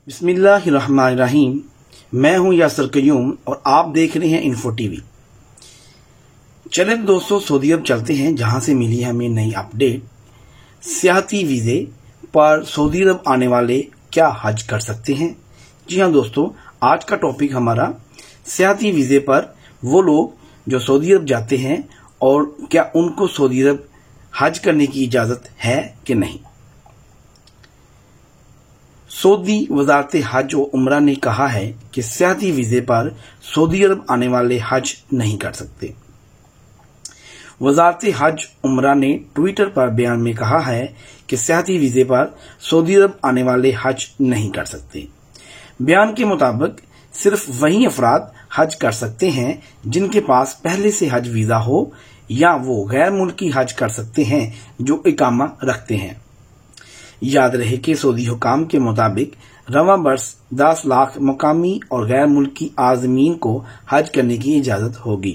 बिस्मिल्लाहिर्रहमानिर्रहीम। मैं हूं यासर कयूम और आप देख रहे हैं इन्फो टीवी। चलें दोस्तों, सऊदी अरब चलते हैं जहां से मिली है हमें नई अपडेट। सियाहती वीजे पर सऊदी अरब आने वाले क्या हज कर सकते हैं? जी हां दोस्तों, आज का टॉपिक हमारा सियाहती वीजे पर वो लोग जो सऊदी अरब जाते हैं और क्या उनको सऊदी अरब हज करने की इजाजत है कि नहीं। सऊदी वजारत हज और उम्रा ने कहा है कि सियाहती वीजे पर सऊदी अरब आने वाले हज नहीं कर सकते। वजारत हज उम्रा ने ट्विटर पर बयान में कहा है कि सियाहती वीजे पर सऊदी अरब आने वाले हज नहीं कर सकते। बयान के मुताबिक सिर्फ वही अफराद हज कर सकते हैं जिनके पास पहले से हज वीजा हो, या वो गैर मुल्की हज कर सकते हैं जो इकामा रखते हैं। याद रहे कि सऊदी हुकाम के मुताबिक रवां बरस 10 लाख मुकामी और गैर मुल्की आज़मीन को हज करने की इजाजत होगी।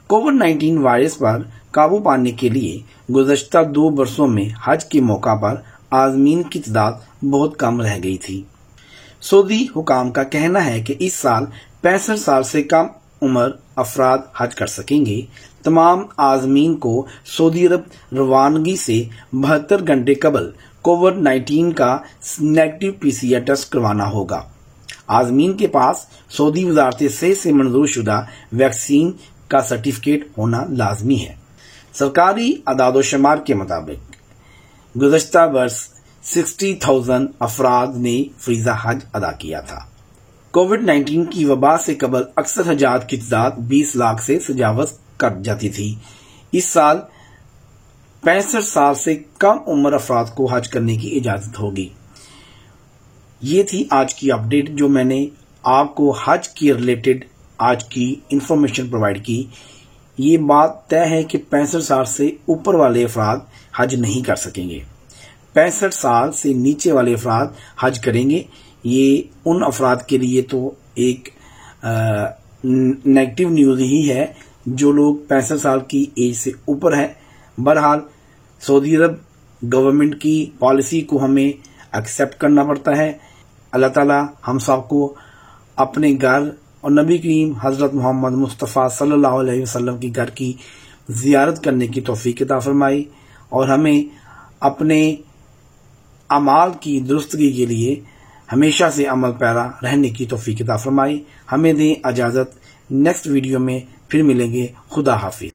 कोविड-19 वायरस पर काबू पाने के लिए गुज़श्ता 2 बरसों में हज के मौका पर आज़मीन की तादाद बहुत कम रह गई थी। सऊदी हुकाम का कहना है कि इस साल 65 साल से कम उम्र अफराद हज कर सकेंगे। तमाम आज़मीन को सऊदी अरब रवानगी से 72 घंटे कबल कोविड-19 का नेगेटिव पीसीआर टेस्ट करवाना होगा। आज़मीन के पास सऊदी वजारत सेहत से मंजूर शुदा वैक्सीन का सर्टिफिकेट होना लाजमी है। सरकारी अदाद-ओ-शुमार के मुताबिक गुज़श्ता बरस 60,000 अफराद ने फरीज़ा हज अदा किया था। कोविड-19 की वबा से कबल अक्सर हजात की तादाद 20 लाख से तजावज़ कर जाती थी। इस साल 65 साल से कम उम्र अफराद को हज करने की इजाजत होगी। ये थी आज की अपडेट जो मैंने आपको हज के रिलेटेड आज की इंफॉर्मेशन प्रोवाइड की। ये बात तय है कि 65 साल से ऊपर वाले अफराद हज नहीं कर सकेंगे। 65 साल से नीचे वाले अफराद हज करेंगे। ये उन अफराद के लिए तो एक नेगेटिव न्यूज ही है जो लोग 65 साल की एज से ऊपर है। बहरहाल सऊदी अरब गवर्नमेंट की पॉलिसी को हमें एक्सेप्ट करना पड़ता है। अल्लाह ताला हम सबको अपने घर और नबी करीम हजरत मोहम्मद मुस्तफ़ा सल्लल्लाहु अलैहि वसल्लम की घर की जियारत करने की तौफीक अता फरमाए और हमें अपने अमाल की दुरुस्तगी के लिए हमेशा से अमल पैरा रहने की तौफीक अता फरमाए। हमें दें इजाजत, नेक्स्ट वीडियो में फिर मिलेंगे। खुदा हाफिज।